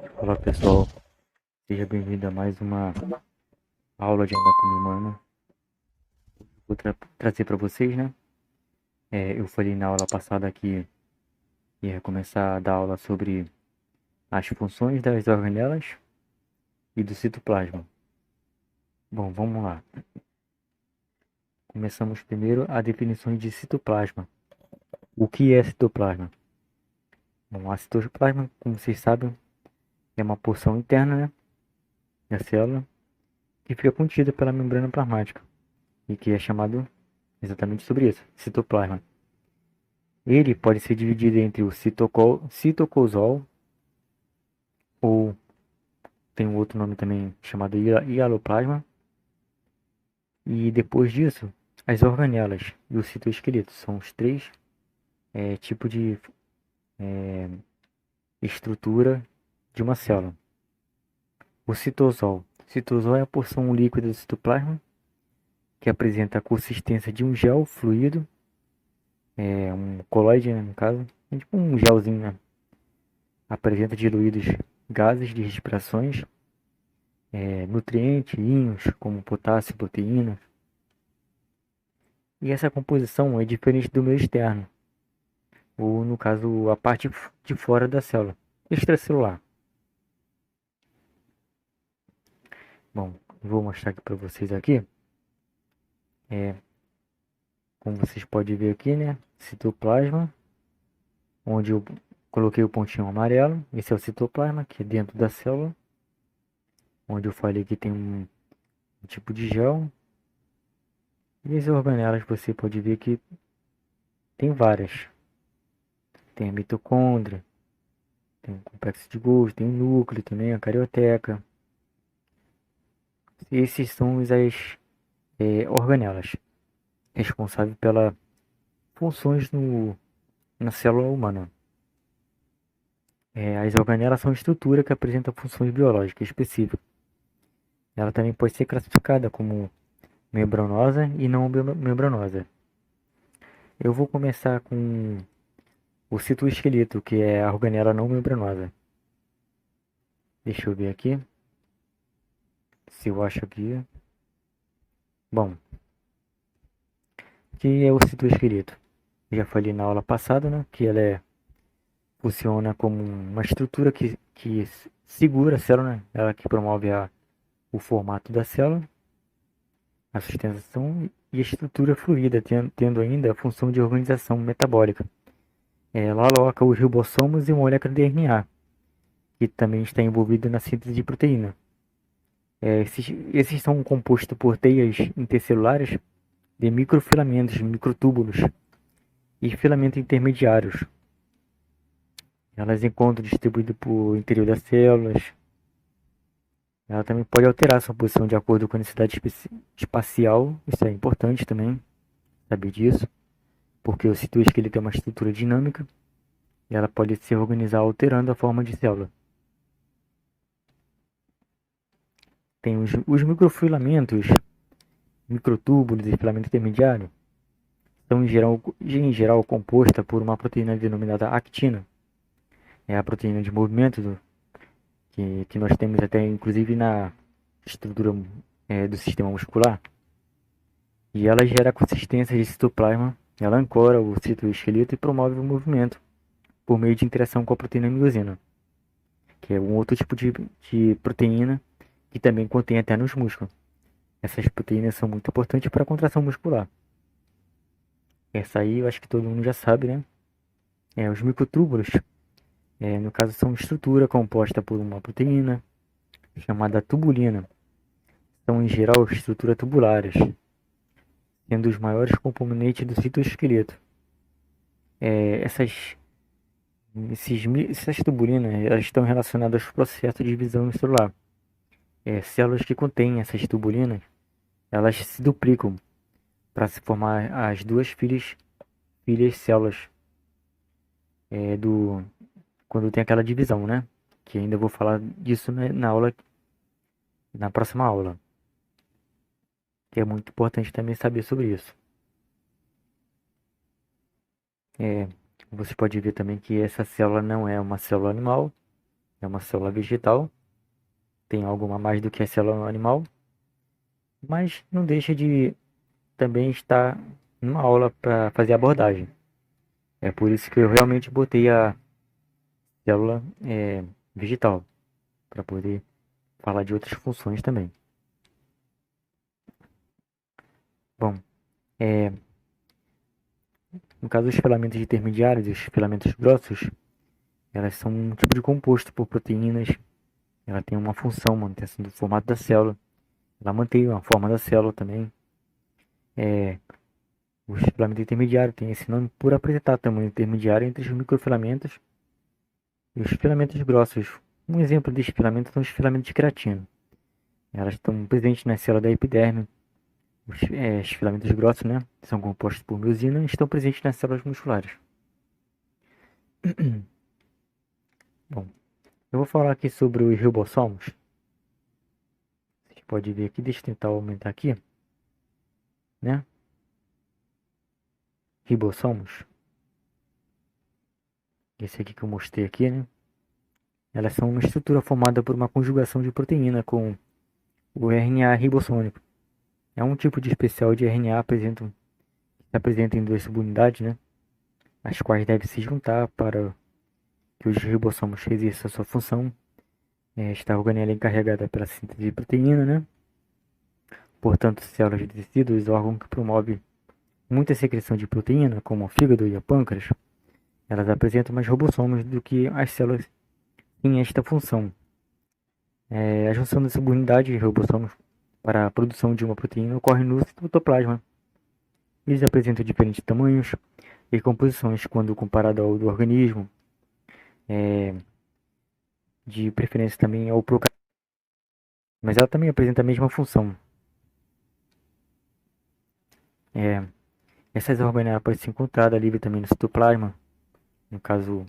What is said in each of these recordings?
Olá pessoal, seja bem-vindo a mais uma aula de anatomia humana. Vou trazer para vocês, né? Eu falei na aula passada que ia começar a dar aula sobre as funções das organelas e do citoplasma. Bom, vamos lá. Começamos primeiro a definição de citoplasma. O que é citoplasma? Bom, a citoplasma, como vocês sabem, é uma porção interna, né, da célula que fica contida pela membrana plasmática e que é chamado exatamente sobre isso, citoplasma. Ele pode ser dividido entre o citocosol, ou tem um outro nome também chamado hialoplasma, e depois disso, as organelas e o citoesqueleto são os três tipos de estrutura de uma célula. O citosol. O citosol é a porção líquida do citoplasma que apresenta a consistência de um gel fluido, um colóide, né, no caso, é tipo um gelzinho, né? Apresenta diluídos gases de respirações, nutrientes, íons como potássio e proteína. E essa composição é diferente do meio externo, ou no caso a parte de fora da célula, extracelular. Bom, vou mostrar aqui para vocês aqui, como vocês podem ver aqui, né, citoplasma, onde eu coloquei o pontinho amarelo, esse é o citoplasma, que é dentro da célula, onde eu falei que tem um tipo de gel, e as organelas você pode ver que tem várias, tem a mitocôndria, tem o complexo de Golgi, tem o núcleo também, a carioteca. Esses são as organelas responsáveis pelas funções na célula humana. As organelas são estrutura que apresenta funções biológicas específicas. Ela também pode ser classificada como membranosa e não membranosa. Eu vou começar com o citoesqueleto, que é a organela não membranosa. Deixa eu ver aqui se eu acho aqui. Bom, o que é o citoesqueleto? Eu já falei na aula passada, né, que funciona como uma estrutura que segura a célula, né? Ela que promove o formato da célula, a sustentação e a estrutura fluida, tendo ainda a função de organização metabólica. Ela aloca os ribossomos e moléculas de RNA, que também está envolvido na síntese de proteína. Esses são compostos por teias intercelulares de microfilamentos, microtúbulos e filamentos intermediários. Elas encontram distribuído por interior das células. Ela também pode alterar sua posição de acordo com a necessidade espacial. Isso é importante também saber disso, porque o citoesqueleto é uma estrutura dinâmica e ela pode se organizar alterando a forma de célula. Tem os microfilamentos, microtúbulos e filamento intermediário, são em geral composta por uma proteína denominada actina. É a proteína de movimento que nós temos até inclusive na estrutura do sistema muscular. E ela gera consistência de citoplasma, ela ancora o citoesqueleto e promove o movimento por meio de interação com a proteína miosina, que é um outro tipo de proteína que também contém até nos músculos. Essas proteínas são muito importantes para a contração muscular. Essa aí eu acho que todo mundo já sabe, né? Os microtúbulos, no caso, são estrutura composta por uma proteína chamada tubulina. São, em geral, estruturas tubulares, sendo os maiores componentes do citoesqueleto. Essas tubulinas elas estão relacionadas aos processos de divisão celular. Células que contêm essas tubulinas, elas se duplicam para se formar as duas filhas células quando tem aquela divisão, né? Que ainda vou falar disso na próxima aula. Que é muito importante também saber sobre isso. Você pode ver também que essa célula não é uma célula animal, é uma célula vegetal, tem algo a mais do que a célula animal, mas não deixa de também estar numa aula para fazer abordagem. É por isso que eu realmente botei a célula vegetal, para poder falar de outras funções também. Bom, no caso dos filamentos intermediários e os filamentos grossos, elas são um tipo de composto por proteínas. Ela tem uma função, manutenção do formato da célula. Ela mantém a forma da célula também. Os filamentos intermediários têm esse nome por apresentar tamanho intermediário entre os microfilamentos e os filamentos grossos. Um exemplo desses filamentos são os filamentos de queratina. Elas estão presentes na célula da epiderme. Os filamentos grossos, né, são compostos por miosina e estão presentes nas células musculares. Bom, eu vou falar aqui sobre os ribossomos. Você pode ver aqui, deixa eu tentar aumentar aqui, né? Ribossomos. Esse aqui que eu mostrei aqui, né? Elas são uma estrutura formada por uma conjugação de proteína com o RNA ribossômico. É um tipo de especial de RNA que se apresenta em duas subunidades, né? As quais devem se juntar para que os ribossomos exerçam a sua função. Esta organela é encarregada pela síntese de proteína, né? Portanto, células de tecidos, órgão que promove muita secreção de proteína, como o fígado e o pâncreas, elas apresentam mais ribossomos do que as células em esta função. A junção dessa unidade de ribossomos para a produção de uma proteína ocorre no citoplasma. Eles apresentam diferentes tamanhos e composições quando comparado ao do organismo, de preferência também ao procariota, mas ela também apresenta a mesma função. Essas organelas podem ser encontradas livre também no citoplasma, no caso,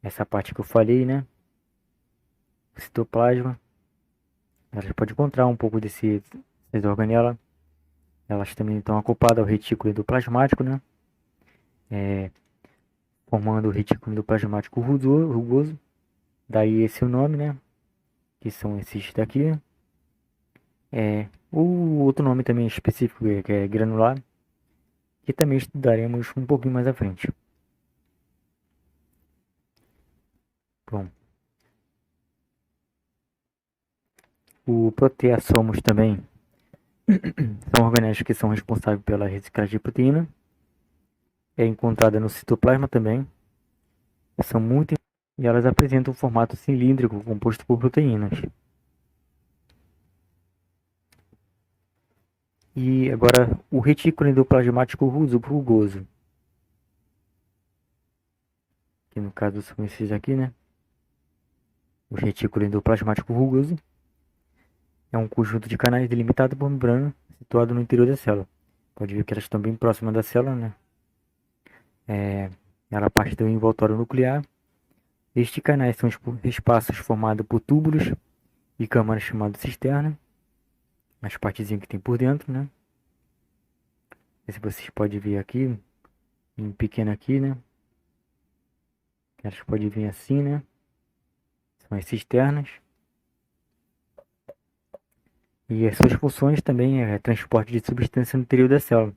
essa parte que eu falei, né? O citoplasma. A gente pode encontrar um pouco dessas organelas. Elas também estão acopladas ao retículo endoplasmático, né? Formando o retículo endoplasmático rugoso. Daí esse é o nome, né? Que são esses daqui. O outro nome também específico que é granular, que também estudaremos um pouquinho mais à frente. Bom, o proteassomos também são organelas que são responsáveis pela reciclagem de proteína. É encontrada no citoplasma também. São muito e elas apresentam um formato cilíndrico composto por proteínas. E agora o retículo endoplasmático rugoso, que no caso são esses aqui, né? O retículo endoplasmático rugoso é um conjunto de canais delimitado por membrana situado no interior da célula. Pode ver que elas estão bem próximas da célula, né? Ela parte do envoltório nuclear. Estes canais são espaços formados por túbulos e câmaras chamadas cisterna. As partezinhas que tem por dentro, né? Esse vocês podem ver aqui, em pequeno aqui, né? Elas podem vir assim, né? São as cisternas. E as suas funções também é transporte de substância no interior da célula.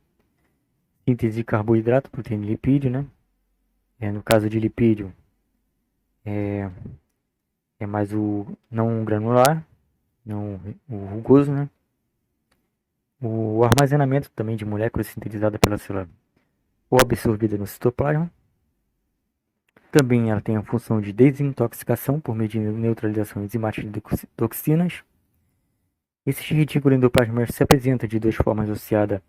Síntese de carboidrato, proteína e lipídio, né? No caso de lipídio, é mais o não granular, não o rugoso, né? O armazenamento também de moléculas sintetizadas pela célula ou absorvida no citoplasma. Também ela tem a função de desintoxicação por meio de neutralização enzimática de toxinas. Esse retículo endoplasmático se apresenta de duas formas associadas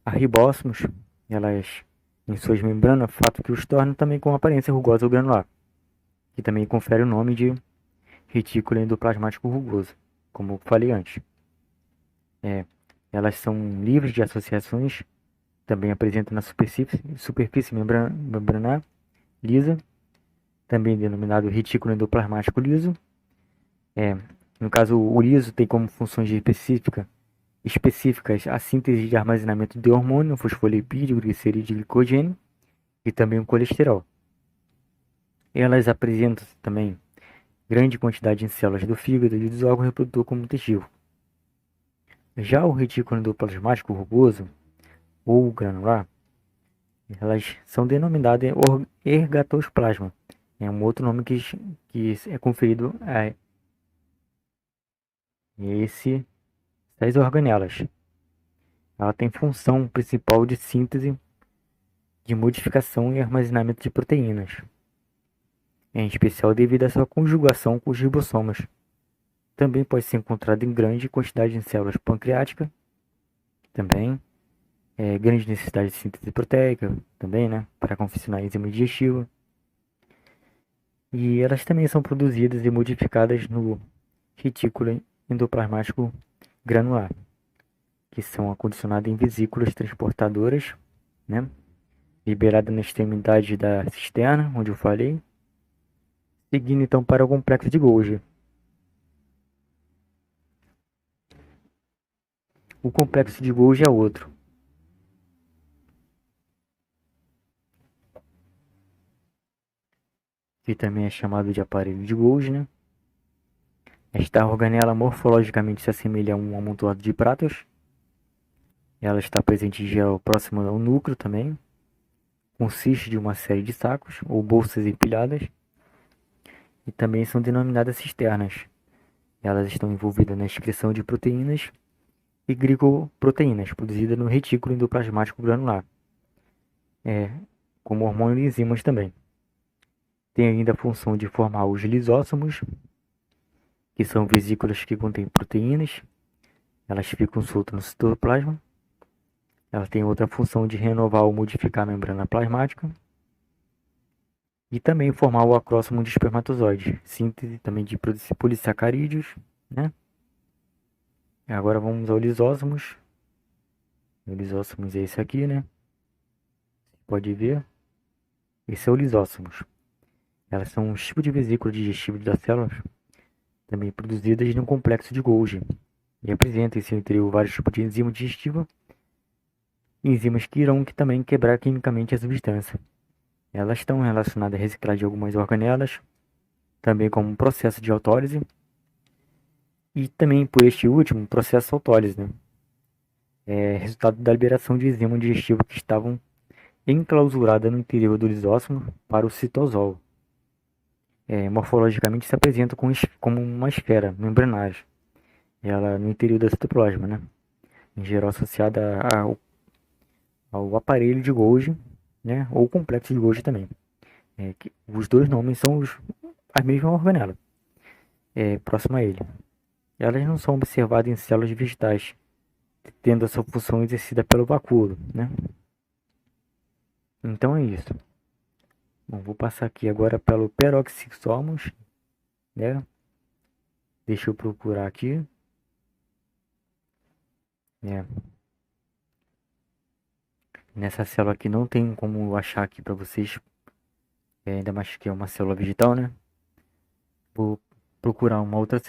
a ribósomos, elas em suas membranas, fato que os torna também com aparência rugosa ou granular, que também confere o nome de retículo endoplasmático rugoso, como eu falei antes. Elas são livres de associações, também apresentam na superfície membranar lisa, também denominado retículo endoplasmático liso. No caso, o liso tem como funções específicas a síntese de armazenamento de hormônio, fosfolipídio, glicerídeo e glicogênio, e também o colesterol. Elas apresentam também grande quantidade em células do fígado e dos órgãos reprodutor comunitativo. Já o retículo endoplasmático rugoso, ou granular, elas são denominadas ergatosplasma. É um outro nome que é conferido a essas organelas. Ela tem função principal de síntese, de modificação e armazenamento de proteínas, em especial devido à sua conjugação com os ribossomos. Também pode ser encontrado em grande quantidade em células pancreáticas, também grande necessidade de síntese proteica, também, né, para confeccionar enzima digestiva. E elas também são produzidas e modificadas no retículo endoplasmático granular, que são acondicionadas em vesículas transportadoras, né, liberada na extremidade da cisterna, onde eu falei, seguindo então para o complexo de Golgi. O complexo de Golgi é outro, que também é chamado de aparelho de Golgi, né? Esta organela morfologicamente se assemelha a um amontoado de pratos. Ela está presente em geral próximo ao núcleo também. Consiste de uma série de sacos ou bolsas empilhadas e também são denominadas cisternas. Elas estão envolvidas na excreção de proteínas e glicoproteínas produzidas no retículo endoplasmático granular, como hormônio e enzimas também. Tem ainda a função de formar os lisósomos, que são vesículas que contêm proteínas. Elas ficam soltas no citoplasma. Ela tem outra função de renovar ou modificar a membrana plasmática. E também formar o acróstomo de espermatozoide. Síntese também de polissacarídeos, né? Agora vamos ao lisósomos. O lisósomos é esse aqui, né? Pode ver. Esse é o lisósomos. Elas são um tipo de vesícula digestiva das células, também produzidas no complexo de Golgi. E apresentam em seu interior vários tipos de enzima digestiva. Enzimas que irão também quebrar quimicamente a substância. Elas estão relacionadas à reciclagem de algumas organelas, também como um processo de autólise, e também por este último, processo autólise, né? É resultado da liberação de enzimas digestivas que estavam enclausuradas no interior do lisósomo para o citosol. Morfologicamente se apresenta como uma esfera membranária, ela no interior do citoplasma, né? Em geral associada ao aparelho de Golgi, né? Ou complexo de Golgi também. Os dois nomes são a mesma organela, próxima a ele. Elas não são observadas em células vegetais, tendo a sua função exercida pelo vacúolo, né? Então é isso. Bom, vou passar aqui agora pelo peroxissomos, né? Deixa eu procurar aqui. Nessa célula aqui não tem como achar aqui para vocês, ainda mais que é uma célula vegetal, né? Vou procurar uma outra.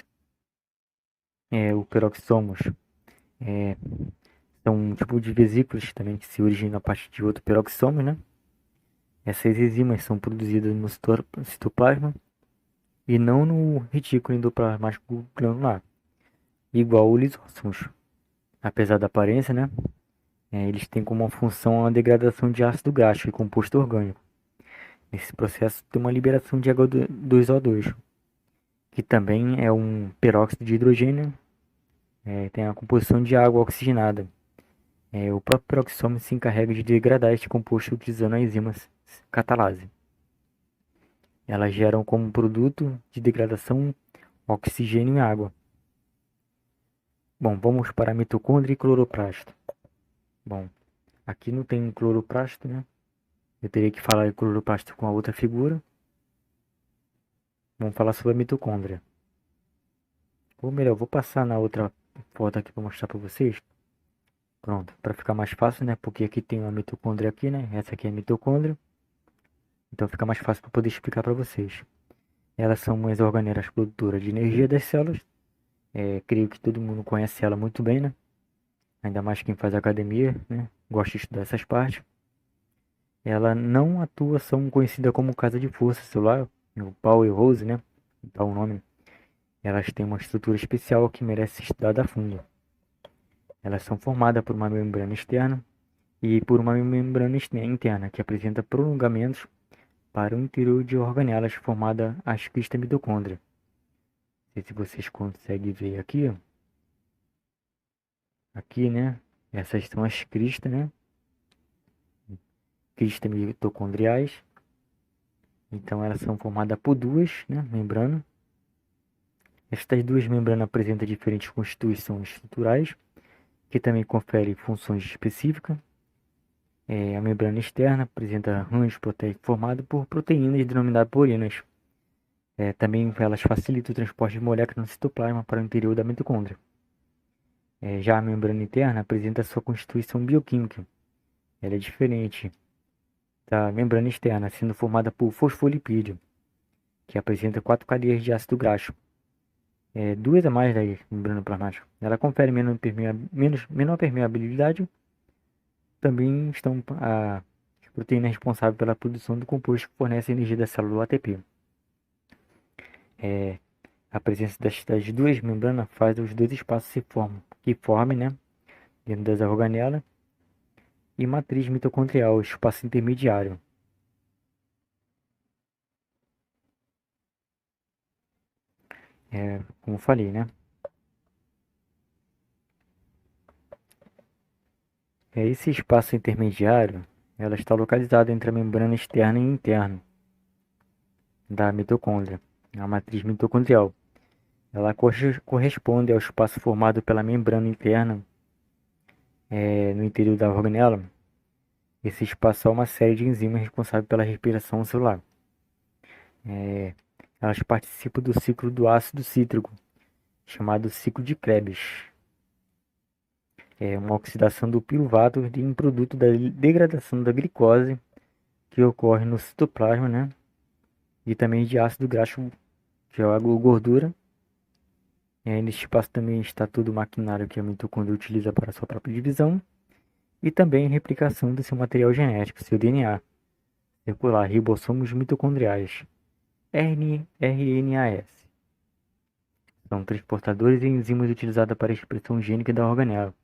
O peroxissomos são um tipo de vesículas também que se originam a partir de outro peroxissomos, né? Essas enzimas são produzidas no citoplasma e não no retículo endoplasmático granular, igual o lisósomos. Apesar da aparência, né? Eles têm como função a degradação de ácido graxo e composto orgânico. Nesse processo tem uma liberação de H2O2, que também é um peróxido de hidrogênio, tem a composição de água oxigenada. O próprio peroxissômero se encarrega de degradar este composto utilizando a enzima catalase. Elas geram como produto de degradação oxigênio e água. Bom, vamos para a mitocôndria e cloroplasto. Bom, aqui não tem cloroplasto, né? Eu teria que falar de cloroplasto com a outra figura. Vamos falar sobre a mitocôndria. Ou melhor, vou passar na outra foto aqui para mostrar para vocês. Pronto, para ficar mais fácil, né? Porque aqui tem uma mitocôndria aqui, né? Essa aqui é a mitocôndria. Então fica mais fácil para poder explicar para vocês. Elas são umas organelas produtoras de energia das células. Creio que todo mundo conhece ela muito bem, né? Ainda mais quem faz academia, né? Gosta de estudar essas partes. Ela não atua, são conhecida como casa de força celular, o Powerhouse, né? dá o nome, elas têm uma estrutura especial que merece ser estudada a fundo. Elas são formadas por uma membrana externa e por uma membrana interna que apresenta prolongamentos para o interior de organelas formada as cristas mitocôndria. Não sei se vocês conseguem ver aqui, ó. Aqui, né? Essas são as cristas, né? Cristas mitocondriais. Então elas são formadas por duas, né, membranas. Estas duas membranas apresentam diferentes constituições estruturais, que também conferem funções específicas. A membrana externa apresenta arranjo proteico formado por proteínas denominadas purinas. Também elas facilitam o transporte de moléculas no citoplasma para o interior da mitocôndria. Já a membrana interna apresenta sua constituição bioquímica. Ela é diferente da membrana externa, sendo formada por fosfolipídio, que apresenta 4 cadeias de ácido graxo. Duas a mais da membrana plasmática. Ela confere menor permeabilidade. Também estão as proteínas responsáveis pela produção do composto que fornece a energia da célula ATP. A presença das duas membranas faz os dois espaços que formem, né, dentro das organelas, e matriz mitocondrial, espaço intermediário. Como falei, né? Esse espaço intermediário, ela está localizada entre a membrana externa e interna da mitocôndria, a matriz mitocondrial. Ela corresponde ao espaço formado pela membrana interna no interior da organela. Esse espaço é uma série de enzimas responsáveis pela respiração celular. Elas participam do ciclo do ácido cítrico, chamado ciclo de Krebs. É uma oxidação do piruvato de um produto da degradação da glicose que ocorre no citoplasma, né? E também de ácido graxo, que é a gordura. Neste espaço também está todo o maquinário que a mitocôndria utiliza para sua própria divisão e também replicação do seu material genético, seu DNA, circular, ribossomos mitocondriais, RNAS. São transportadores e enzimas utilizados para a expressão gênica da organela.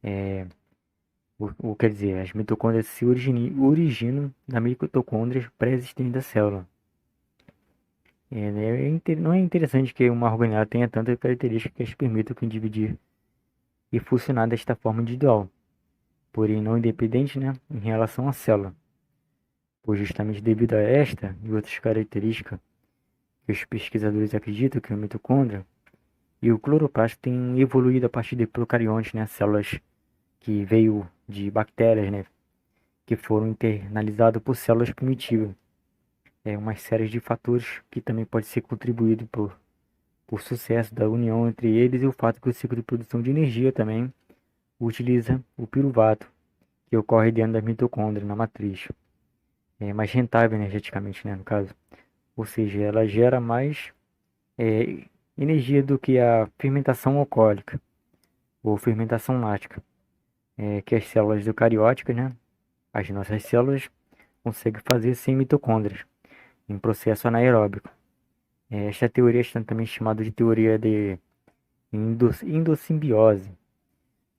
Quer dizer, as mitocôndrias se originam da mitocôndria pré-existente da célula. Não é interessante que uma organela tenha tantas características que as permitam que dividir e funcionar desta forma individual, porém não independente, né, em relação à célula, pois justamente devido a esta e outras características que os pesquisadores acreditam que a mitocôndria e o cloroplasto têm evoluído a partir de procariontes, né, células que veio de bactérias, né, que foram internalizadas por células primitivas. Uma série de fatores que também pode ser contribuído por sucesso da união entre eles e o fato que o ciclo de produção de energia também utiliza o piruvato, que ocorre dentro da mitocôndria, na matriz. É mais rentável energeticamente, né, no caso. Ou seja, ela gera mais energia do que a fermentação alcoólica ou fermentação lática, que as células eucarióticas, né, as nossas células, conseguem fazer sem mitocôndrias, em processo anaeróbico. Esta teoria é também chamada de teoria de endossimbiose.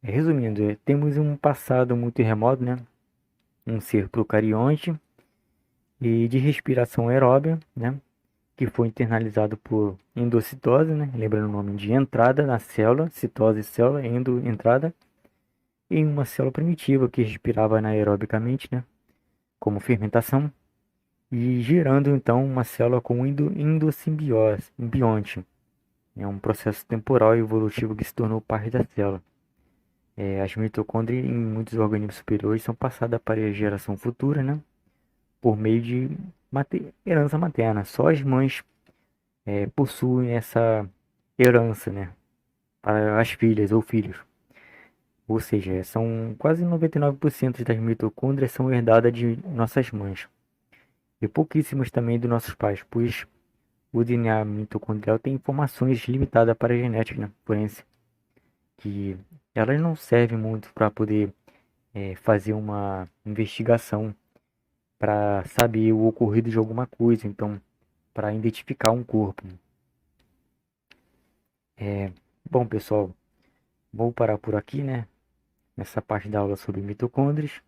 Resumindo, temos um passado muito remoto, né, um ser procarionte e de respiração aeróbia, né, que foi internalizado por endocitose, né, lembrando o nome de entrada na célula, citose, célula, entrada, em uma célula primitiva que respirava anaerobicamente, né, como fermentação, e gerando então uma célula com endossimbiose, simbionte. É um processo temporal e evolutivo que se tornou parte da célula. As mitocôndrias em muitos organismos superiores são passadas para a geração futura, né, por meio de herança materna. Só as mães possuem essa herança, né, para as filhas ou filhos. Ou seja, são quase 99% das mitocôndrias são herdadas de nossas mães. E pouquíssimas também dos nossos pais, pois o DNA mitocondrial tem informações limitadas para a genética, né, forense, que elas não servem muito para poder fazer uma investigação para saber o ocorrido de alguma coisa. Então, para identificar um corpo. Bom, pessoal, vou parar por aqui, né? Nessa parte da aula sobre mitocôndrias.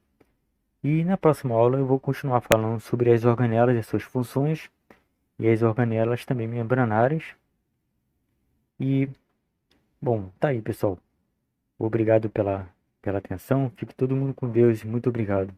E na próxima aula eu vou continuar falando sobre as organelas e suas funções e as organelas também membranárias. E, bom, tá aí, pessoal. Obrigado pela atenção. Fique todo mundo com Deus. Muito obrigado.